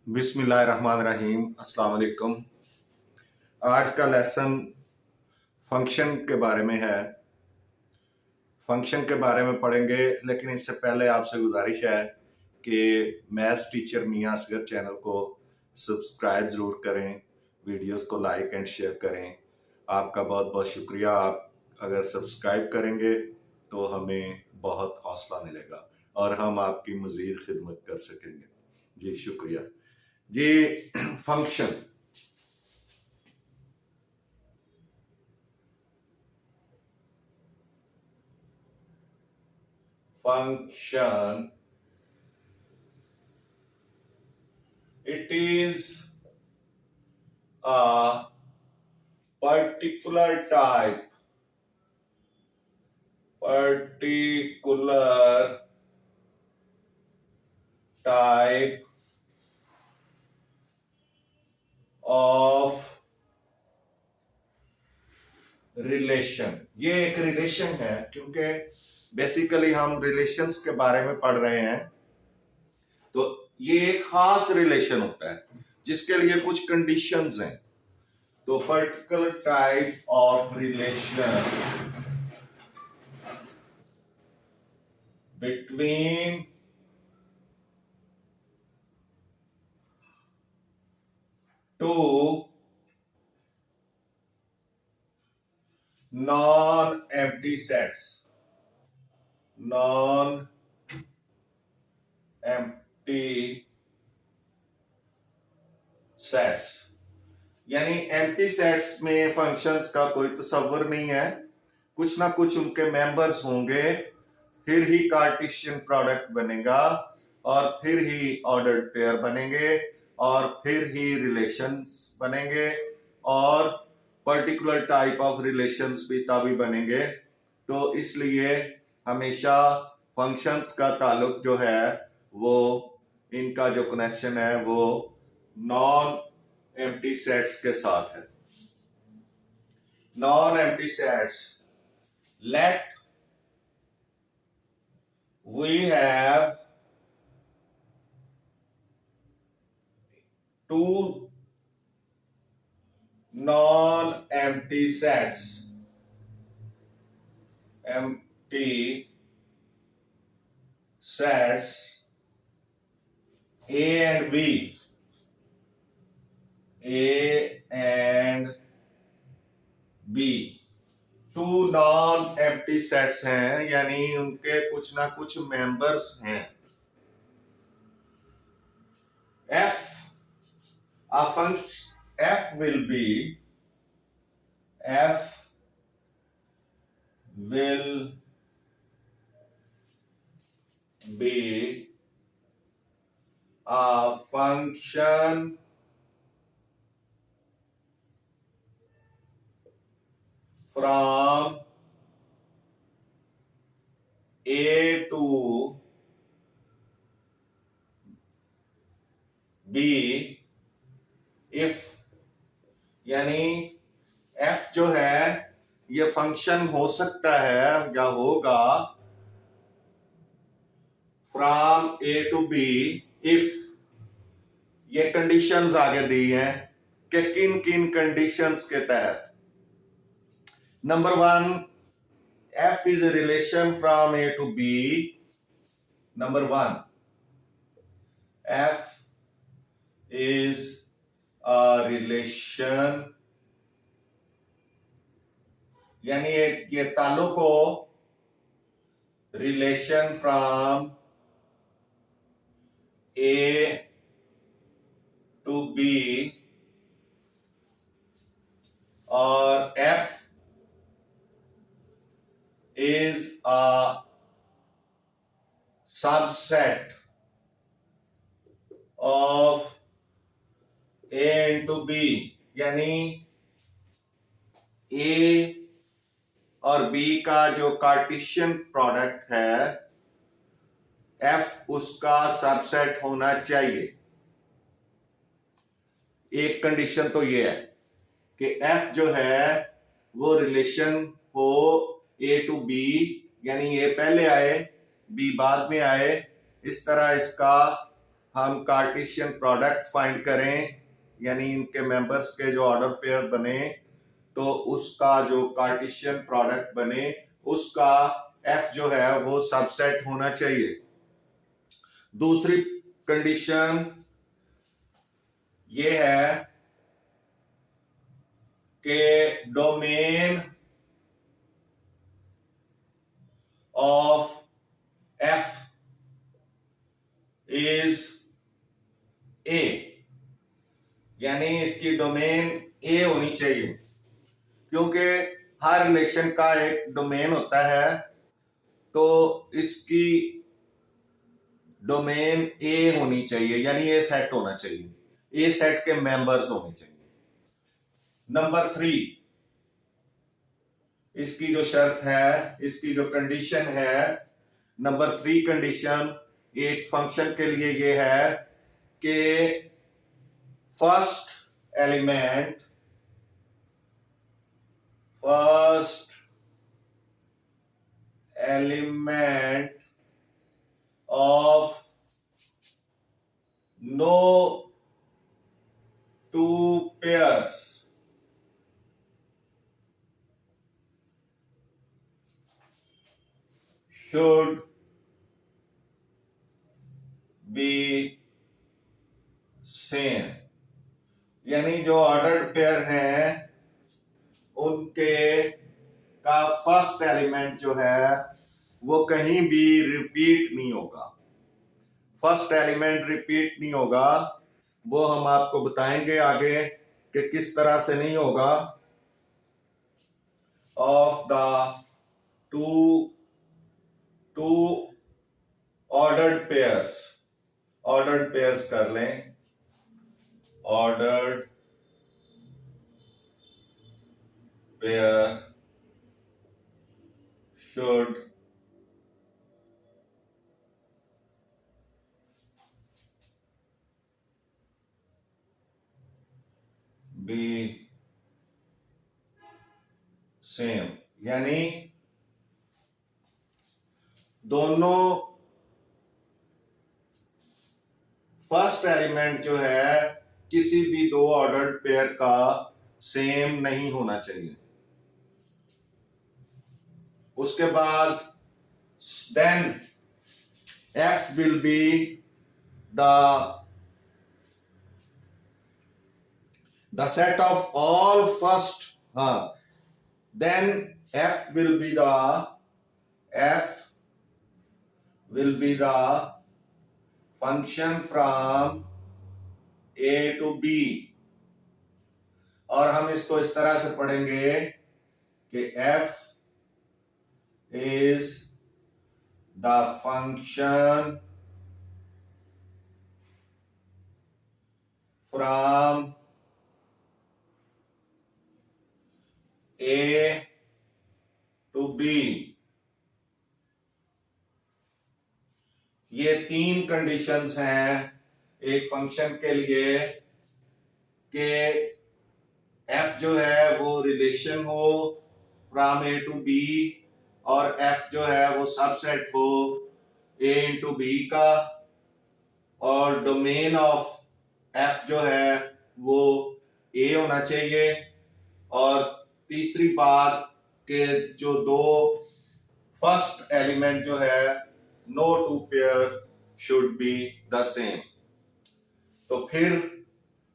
बिस्मिल्लाहिर्रहमानिर्रहीम अस्सलाम वालेकुम। आज का लेसन फंक्शन के बारे में है। फंक्शन के बारे में पढ़ेंगे, लेकिन इससे पहले आपसे गुजारिश है कि मैथ्स टीचर मियां असगर चैनल को सब्सक्राइब ज़रूर करें, वीडियोस को लाइक एंड शेयर करें। आपका बहुत बहुत शुक्रिया। आप अगर सब्सक्राइब करेंगे तो हमें बहुत हौसला मिलेगा और हम आपकी मज़ीद खिदमत कर सकेंगे। जी शुक्रिया जी। Function function, it is a particular type of relation. ये एक रिलेशन है, क्योंकि बेसिकली हम रिलेशंस के बारे में पढ़ रहे हैं। तो ये एक खास रिलेशन होता है जिसके लिए कुछ कंडीशंस हैं। तो particular type of relation between two non-empty sets, यानी एम्प्टी सेट्स में फंक्शंस का कोई तस्वर नहीं है। कुछ ना कुछ उनके मेंबर्स होंगे, फिर ही कार्टेशियन प्रोडक्ट बनेगा और फिर ही ऑर्डर्ड पेयर बनेंगे और फिर ही रिलेशंस बनेंगे और पर्टिकुलर टाइप ऑफ रिलेशंस भी तभी बनेंगे। तो इसलिए हमेशा फंक्शंस का ताल्लुक जो है वो, इनका जो कनेक्शन है वो नॉन एम्प्टी सेट्स के साथ है। Non empty sets, let we have two non-empty sets, empty sets A and B, A and B, two non empty sets हैं, यानी उनके कुछ ना कुछ मेंबर्स हैं। F, a function F will be a function from A to B if, यानी F जो है ये फंक्शन हो सकता है या होगा from A to B if ये कंडीशंस आगे दी हैं कि किन किन कंडीशंस के तहत। Number 1, F is a relation from A to B. Number 1, F is a relation, यानी ये ताल्लुक हो relation from A to B और F is a subset of A into B, यानी A और B का जो कार्टेशियन प्रोडक्ट है F उसका सबसेट होना चाहिए। एक कंडीशन तो ये है कि F जो है वो रिलेशन हो A to B, यानी A पहले आए B बाद में आए, इस तरह इसका हम कार्टेशियन प्रोडक्ट फाइंड करें, यानी इनके मेंबर्स के जो ऑर्डर पेयर बने, तो उसका जो कार्टेशियन प्रोडक्ट बने उसका एफ जो है वो सबसेट होना चाहिए। दूसरी कंडीशन ये है कि domain of F is a, यानी इसकी डोमेन ए होनी चाहिए, क्योंकि हर रिलेशन का एक डोमेन होता है, तो इसकी डोमेन ए होनी चाहिए, यानी ए सेट होना चाहिए, ए सेट के मेंबर्स होने चाहिए। नंबर 3, इसकी जो शर्त है, इसकी जो कंडीशन है, नंबर 3 कंडीशन एक फंक्शन के लिए ये है कि first element of no two pairs should be same, यानी जो ऑर्डर्ड पेयर हैं उनके का फर्स्ट एलिमेंट जो है वो कहीं भी रिपीट नहीं होगा। फर्स्ट एलिमेंट रिपीट नहीं होगा, वो हम आपको बताएंगे आगे कि किस तरह से नहीं होगा। Of the two ordered pairs कर लें, ordered pair should be same, यानी दोनों फर्स्ट एलिमेंट जो है किसी भी दो ऑर्डर्ड पेयर का सेम नहीं होना चाहिए। उसके बाद then F will be the set of all first, then F will be the function from A to B, और हम इसको इस तरह से पढ़ेंगे कि F is the function from A to B। ये 3 कंडीशंस हैं एक फंक्शन के लिए कि F जो है वो रिलेशन हो फ्रॉम A टू B, और F जो है वो सबसेट हो A इंटू B का, और डोमेन ऑफ F जो है वो A होना चाहिए। और तीसरी बात कि जो दो फर्स्ट एलिमेंट जो है no two pair should be the same. तो फिर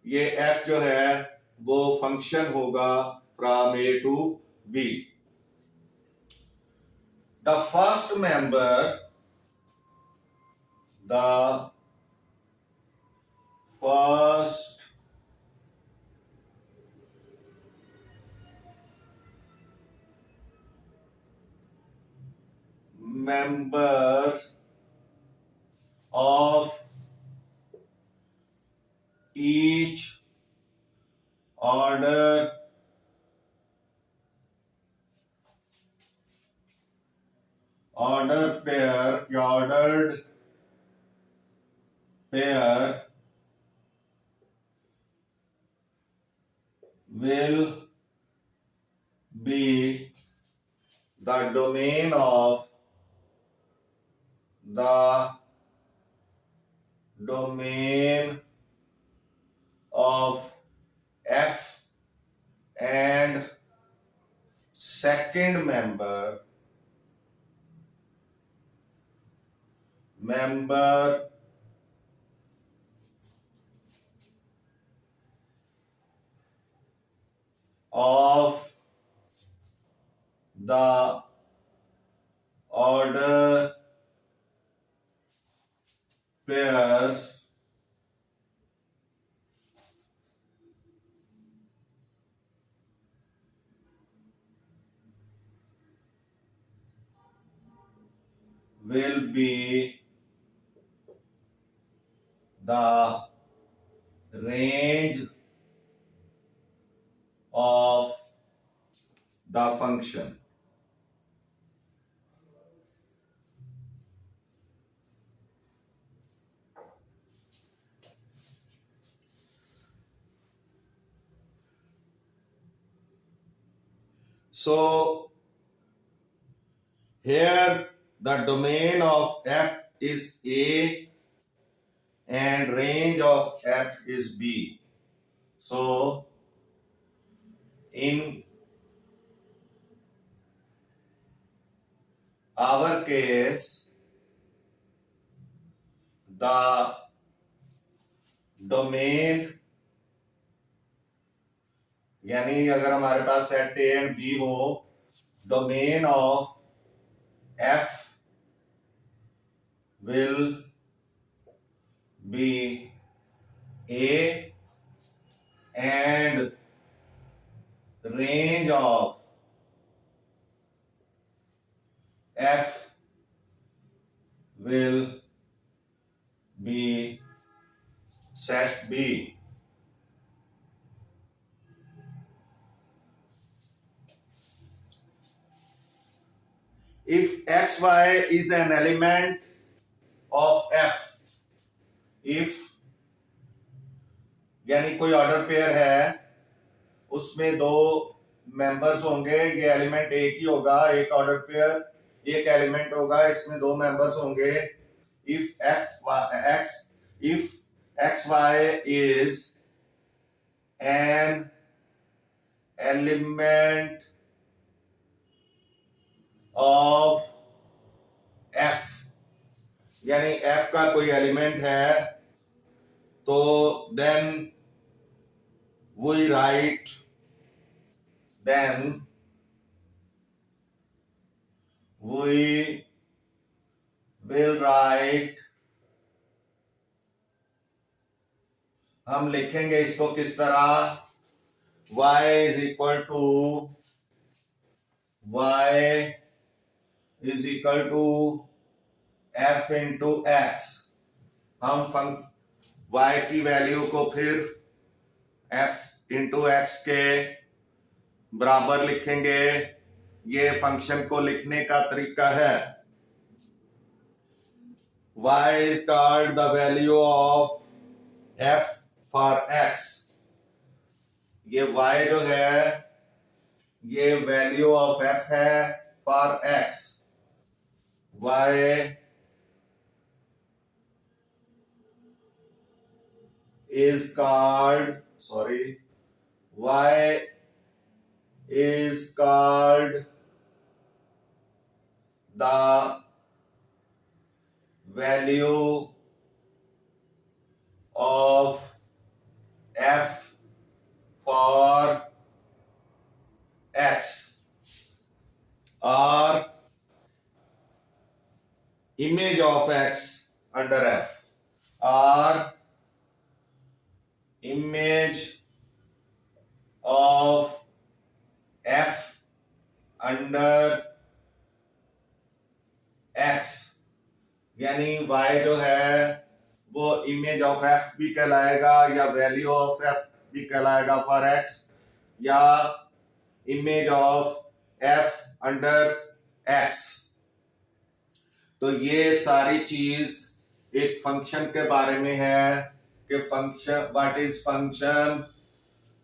ये F जो है वो फंक्शन होगा from A to B। The first member of each ordered pair या ordered pair will be the domain of the domain of F and second member of the order pairs will be the range of the function. So here the domain of F is A and range of F is B. So in our case, the domain यानी अगर हमारे पास set A and B हो, domain of F will be A and range of F will be set B. If xy is an element of F, if यानी कोई order pair है, उसमें दो members होंगे, ये एलिमेंट एक ही होगा, एक ऑर्डर पेयर एक एलिमेंट होगा, इसमें दो मेंबर्स होंगे. if xy is an element of F, यानी F का कोई एलिमेंट है, तो then we write we will write, हम लिखेंगे इसको किस तरह, y is equal to f into x. हम y की वैल्यू को फिर f into x के बराबर लिखेंगे. ये फंक्शन को लिखने का तरीका है. y is called the value of f for x. ये y जो है ये वैल्यू ऑफ f है for x. y is called the value of f for x or image of x under f or image of f under x. यानी y जो है वो image of f भी कहलाएगा या वैल्यू ऑफ f भी कहलाएगा फॉर x या image of f under x. तो ये सारी चीज एक फंक्शन के बारे में है कि फंक्शन, व्हाट इज फंक्शन,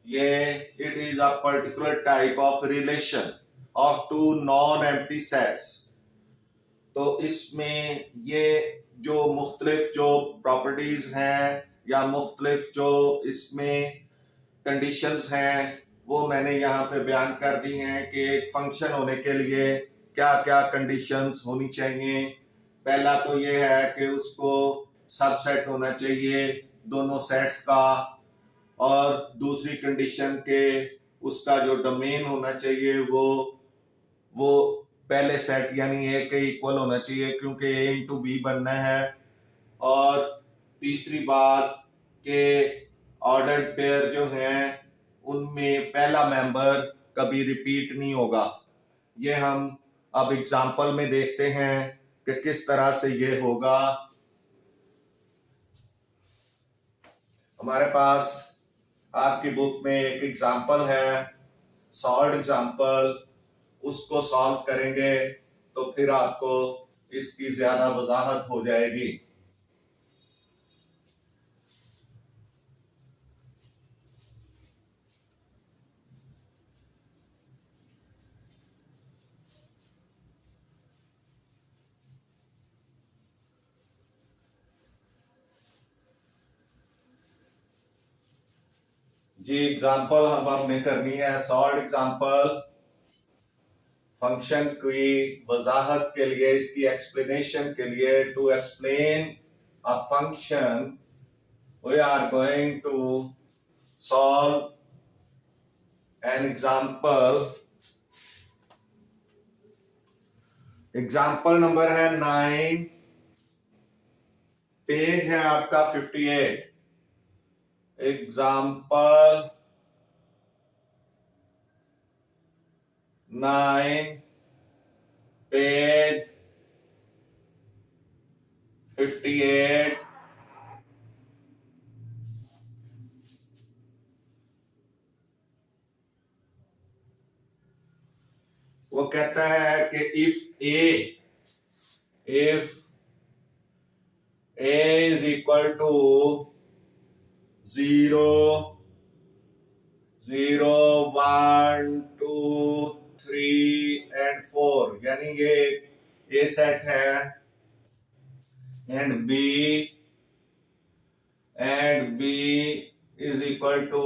ये it is a particular type of relation of two non empty sets. तो इसमें ये जो मुख्तलिफ जो प्रॉपर्टीज हैं या मुख्तलिफ जो इसमें कंडीशंस हैं वो मैंने यहाँ पे बयान कर दी हैं कि एक फंक्शन होने के लिए क्या क्या कंडीशंस होनी चाहिए। पहला तो ये है कि उसको सबसेट होना चाहिए दोनों सेट्स का, और दूसरी कंडीशन के उसका जो डोमेन होना चाहिए वो पहले सेट यानी ए के इक्वल होना चाहिए क्योंकि ए इंटू बी बनना है। और तीसरी बात के ऑर्डर्ड पेयर जो हैं उनमें पहला मेंबर कभी रिपीट नहीं होगा। ये हम अब एग्जांपल में देखते हैं कि किस तरह से ये होगा। हमारे पास आपकी बुक में एक एग्जांपल है, सॉल्व एग्जांपल, उसको सॉल्व करेंगे तो फिर आपको इसकी ज्यादा वजाहत हो जाएगी। जी एग्जांपल हम हमने करनी है सॉल्व एग्जांपल। फंक्शन की वजाहत के लिए, इसकी एक्सप्लेनेशन के लिए, to explain a function we are going to solve an example. Example number है 9, पेज है आपका 58। Example 9 page 58। वो कहता है कि if a is equal to 0 0 1 2 3 and 4 यानी ये A सेट है, and B is equal to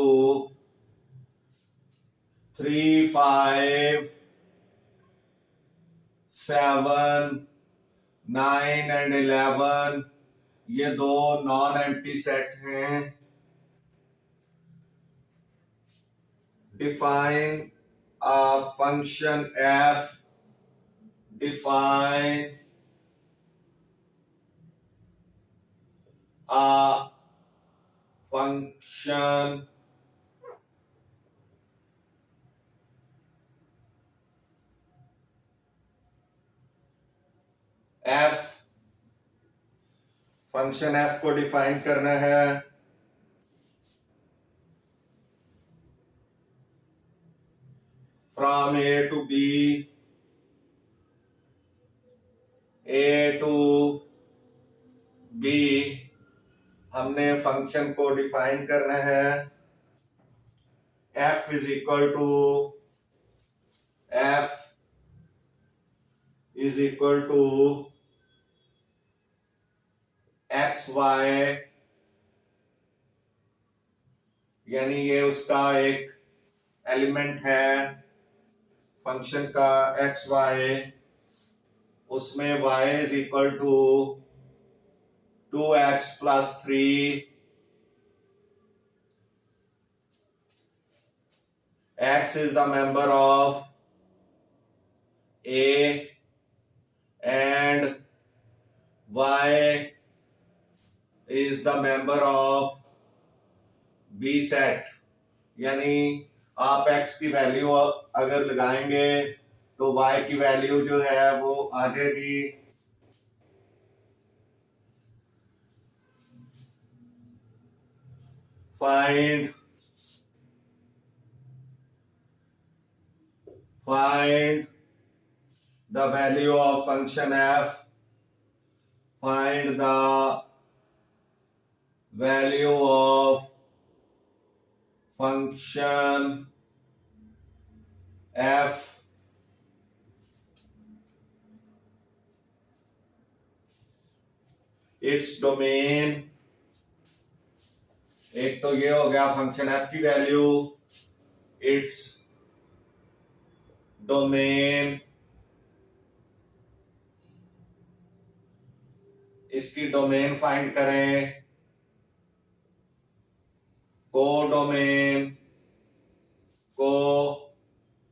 3 5 7 9 and 11, ये दो नॉन एम्प्टी सेट हैं। Define a function f, define a function f, function f को डिफाइन करना है from a to b, a to b हमने फंक्शन को डिफाइन करना है। f is equal to xy, यानी ये उसका एक एलिमेंट है फंक्शन का xy, उसमें y is equal to 2x plus 3, x is the member of A and y is the member of B set. यानी आप x की वैल्यू अगर लगाएंगे तो y की वैल्यू जो है वो आ जाएगी find the value of function f, find the value of function f its domain, एक तो ये हो गया फंक्शन एफ की वैल्यू, इट्स डोमेन, इसकी डोमेन फाइंड करें, कोडोमेन, कोडोमेन,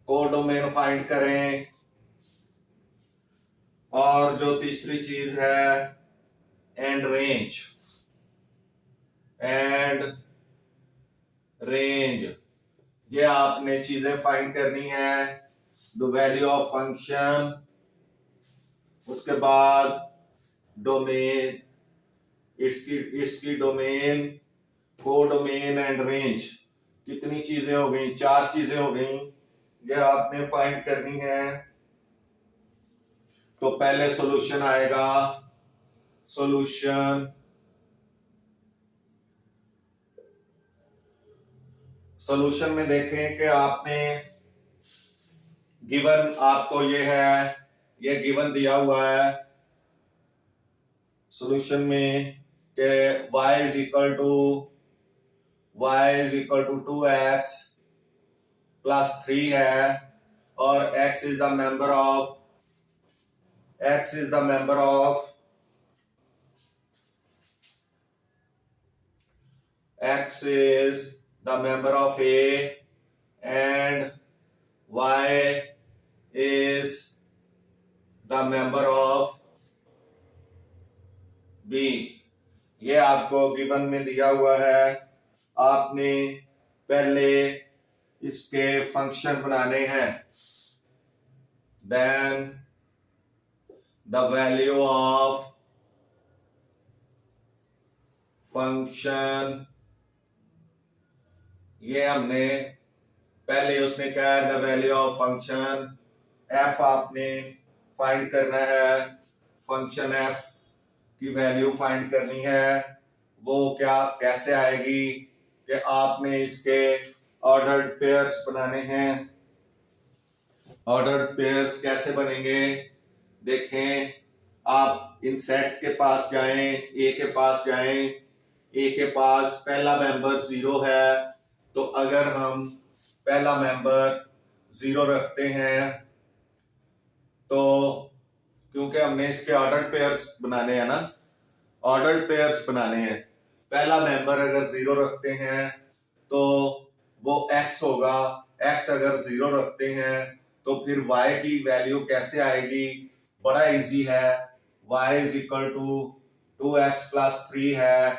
कोडोमेन फाइंड करें, और जो तीसरी चीज है एंड रेंज, एंड रेंज, ये आपने चीजें फाइंड करनी है, द वैल्यू ऑफ फंक्शन, उसके बाद डोमेन, इसकी डोमेन, कोडोमेन एंड रेंज, कितनी चीजें हो गई, 4 चीजें हो गई, ये आपने फाइंड करनी है। तो पहले सॉल्यूशन आएगा, सॉल्यूशन, सॉल्यूशन में देखें कि आपने गिवन, आपको ये है, ये गिवन दिया हुआ है सॉल्यूशन में कि y is equal to 2x plus 3 है, और x is the member of, x is the member of, x is the member of A and y is the member of B। ये आपको given में दिया हुआ है, आपने पहले इसके फंक्शन बनाने हैं, then the value of function, ये हमने पहले उसने कहा है the value of function f आपने फाइंड करना है, फंक्शन f की वैल्यू फाइंड करनी है, वो क्या कैसे आएगी कि आपने इसके ऑर्डर्ड पेयर्स बनाने हैं। ऑर्डर्ड पेयर्स कैसे बनेंगे, देखें, आप इन सेट्स के पास जाएं, ए के पास जाएं, ए के पास पहला मेंबर 0 है, तो अगर हम पहला मेंबर 0 रखते हैं तो, क्योंकि हमने इसके ऑर्डर्ड पेयर्स बनाने हैं ना, ऑर्डर्ड पेयर्स बनाने हैं, पहला मेंबर अगर 0 रखते हैं तो वो x होगा, x अगर 0 रखते हैं तो फिर y की वैल्यू कैसे आएगी, बड़ा इजी है, y is equal to 2x plus 3 है,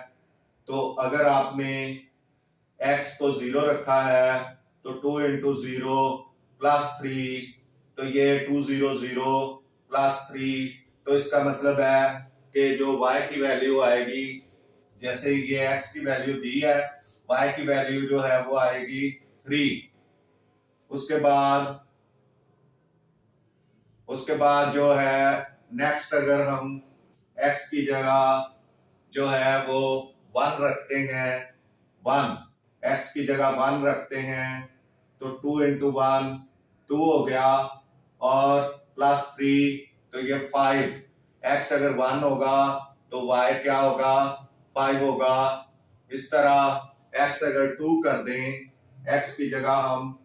तो अगर आपने x को 0 रखा है तो 2 इंटू 0 प्लस 3, तो ये 2 0 0 प्लस 3, तो इसका मतलब है कि जो y की वैल्यू आएगी, जैसे ये x की वैल्यू दी है, y की वैल्यू जो है वो आएगी 3। उसके बाद जो है नेक्स्ट, अगर हम x की जगह जो है वो 1 रखते हैं, 1, x की जगह 1 रखते हैं, तो 2 इंटू 1 2 हो गया, और प्लस 3, तो ये 5, x अगर 1 होगा तो y क्या होगा, 5 होगा। इस तरह x अगर 2 कर दें, x की जगह हम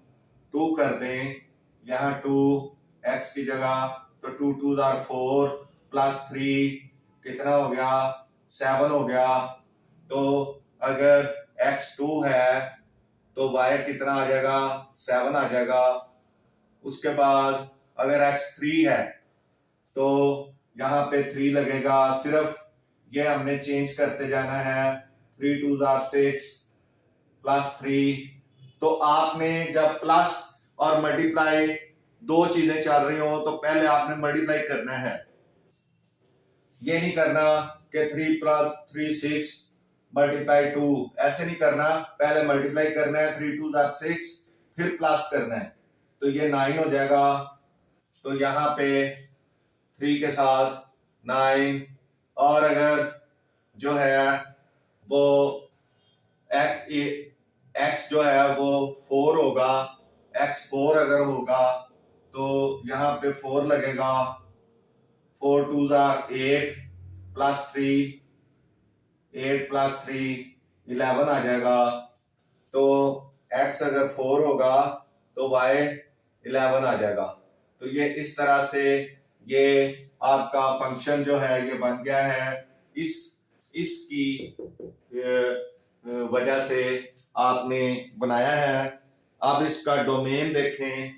2 कर दें, यहाँ 2 x की जगह, तो 2 2 4 प्लस 3 कितना हो गया, 7 हो गया। तो अगर x 2 है तो y कितना आ जाएगा, 7 आ जाएगा। उसके बाद अगर x 3 है तो यहाँ पे 3 लगेगा, सिर्फ ये हमने चेंज करते जाना है, 3 2 6 प्लस 3। तो आपने जब प्लस और मल्टीप्लाई दो चीजें चल रही हो तो पहले आपने मल्टीप्लाई करना है, ये नहीं करना कि 3 प्लस 3 6 मल्टीप्लाई 2, ऐसे नहीं करना, पहले मल्टीप्लाई करना है, 3 2 6 फिर प्लस करना है, तो ये 9 हो जाएगा। तो यहाँ पे 3 के साथ 9, और अगर जो है वो x जो है वो 4 होगा, x 4 अगर होगा तो यहाँ पे 4 लगेगा, 4 2 आर 8 प्लस 3, 8 प्लस 3 11 आ जाएगा। तो x अगर 4 होगा तो y 11 आ जाएगा। तो ये इस तरह से ये आपका फंक्शन जो है ये बन गया है। इसकी वजह से आपने बनाया है। अब इसका डोमेन देखें,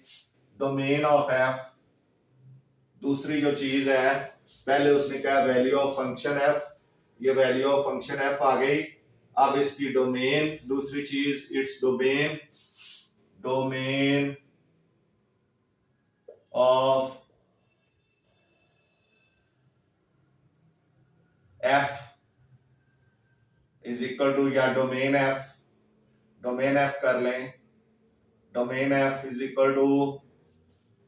डोमेन ऑफ f, दूसरी जो चीज है, पहले उसने कहा वैल्यू ऑफ फंक्शन f, ये वैल्यू ऑफ फंक्शन f आ गई। अब इसकी डोमेन, दूसरी चीज it's domain, domain of f is equal to, या डोमेन f कर लें, domain f is equal to,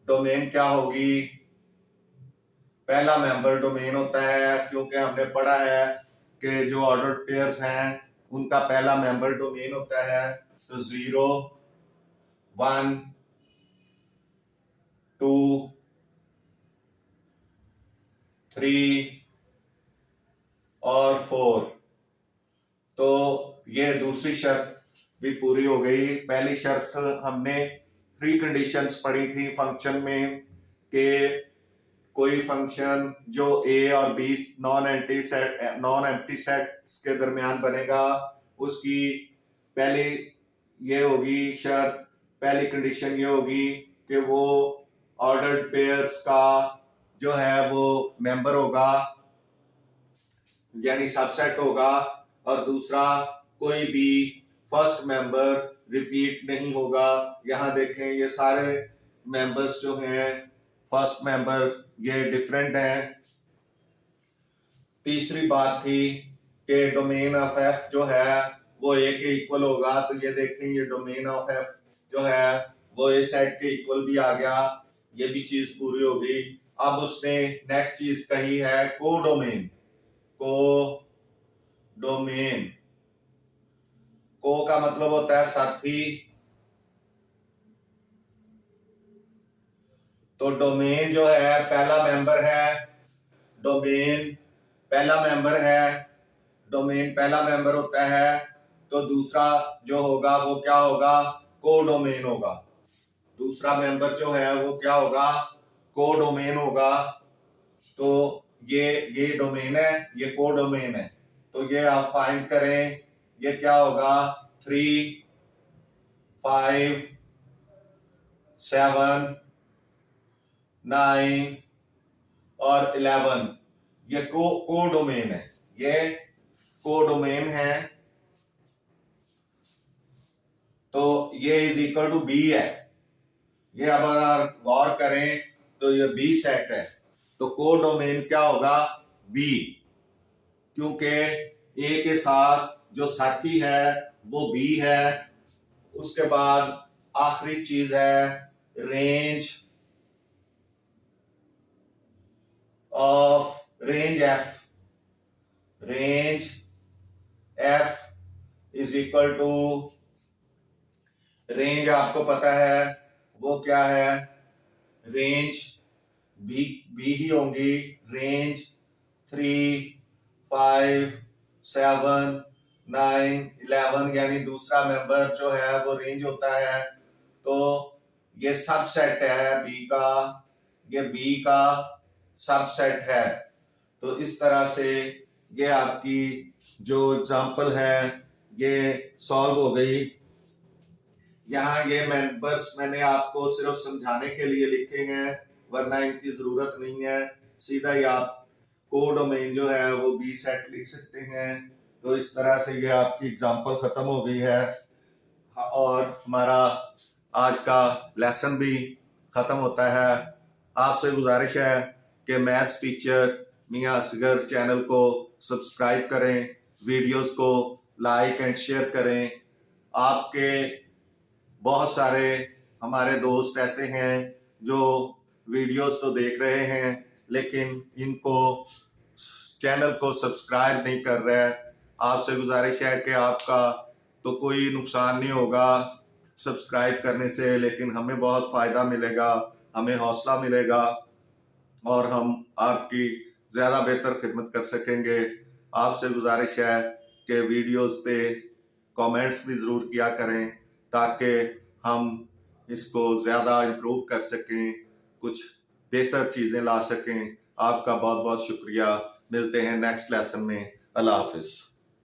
domain क्या होगी, पहला मेंबर डोमेन होता है, क्योंकि हमने पढ़ा है कि जो ऑर्डर्ड पेयर्स हैं उनका पहला मेंबर डोमेन होता है। तो 0 1 2 3 और 4। तो ये दूसरी शर्त भी पूरी हो गई। पहली शर्त हमने 3 कंडीशंस पढ़ी थी फंक्शन में कि कोई फंक्शन जो a और b नॉन एम्प्टी सेट्स के दरमियान बनेगा, उसकी पहली ये होगी शर्त, पहली कंडीशन ये होगी कि वो ऑर्डर्ड पेयर्स का जो है वो मेंबर होगा, यानी सबसेट होगा। और दूसरा, कोई भी फर्स्ट मेंबर रिपीट नहीं होगा। यहाँ देखें ये सारे मेंबर्स जो हैं फर्स्ट मेंबर ये डिफरेंट हैं। तीसरी बात थी कि डोमेन ऑफ f जो है वो a के इक्वल होगा। तो ये देखें ये डोमेन ऑफ f जो है वो a सेट के इक्वल भी आ गया, ये भी चीज पूरी हो गई। अब उसने नेक्स्ट चीज कही है कोडोमेन, कोडोमेन, को का मतलब होता है साथी। तो डोमेन जो है पहला मेंबर है, डोमेन पहला मेंबर है, डोमेन पहला मेंबर होता है। तो दूसरा जो होगा वो क्या होगा, कोडोमेन होगा। दूसरा मेंबर जो है वो क्या होगा, कोडोमेन होगा। तो ये डोमेन है, ये कोडोमेन है। तो ये आप फाइंड करें, ये क्या होगा, 3 5 7 9 और 11, ये कोडोमेन है, ये कोडोमेन है। तो ये इज इक्वल टू बी है। ये अब अगर गौर करें तो ये बी सेट है। तो कोडोमेन क्या होगा, बी, क्योंकि ए के साथ जो साथी है वो बी है। उसके बाद आखिरी चीज है range of, range F is equal to, range आपको पता है वो क्या है, रेंज बी ही होंगी। रेंज 3 5 7 9 11, यानी दूसरा मेंबर जो है वो रेंज होता है। तो ये सबसेट है बी का, ये बी का सबसेट है। तो इस तरह से ये आपकी जो एग्जांपल है ये सॉल्व हो गई। यहाँ ये मेंबर्स मैंने आपको सिर्फ समझाने के लिए लिखे हैं, वरना इनकी जरूरत नहीं है। सीधा ही आप कोडोमेन जो है वो बी सेट लिख सकते हैं। तो इस तरह से ये आपकी एग्जांपल खत्म हो गई है और हमारा आज का लेसन भी खत्म होता है। आपसे गुजारिश है कि मैथ्स टीचर मियां असगर चैनल को सब्सक्राइब करें, वीडियोस को लाइक एंड शेयर करें। आपके बहुत सारे हमारे दोस्त ऐसे हैं जो वीडियोस तो देख रहे हैं लेकिन इनको चैनल को सब्सक्राइब नहीं कर रहे। आपसे गुजारिश है कि आपका तो कोई नुकसान नहीं होगा सब्सक्राइब करने से, लेकिन हमें बहुत फ़ायदा मिलेगा। हमें हौसला मिलेगा और हम आपकी ज़्यादा बेहतर खिदमत कर सकेंगे। आपसे गुजारिश है कि वीडियोस पे कमेंट्स भी ज़रूर किया करें ताकि हम इसको ज़्यादा इम्प्रूव कर सकें, कुछ बेहतर चीज़ें ला सकें। आपका बहुत बहुत शुक्रिया। मिलते हैं नेक्स्ट लेसन में। अल्लाह हाफिज़।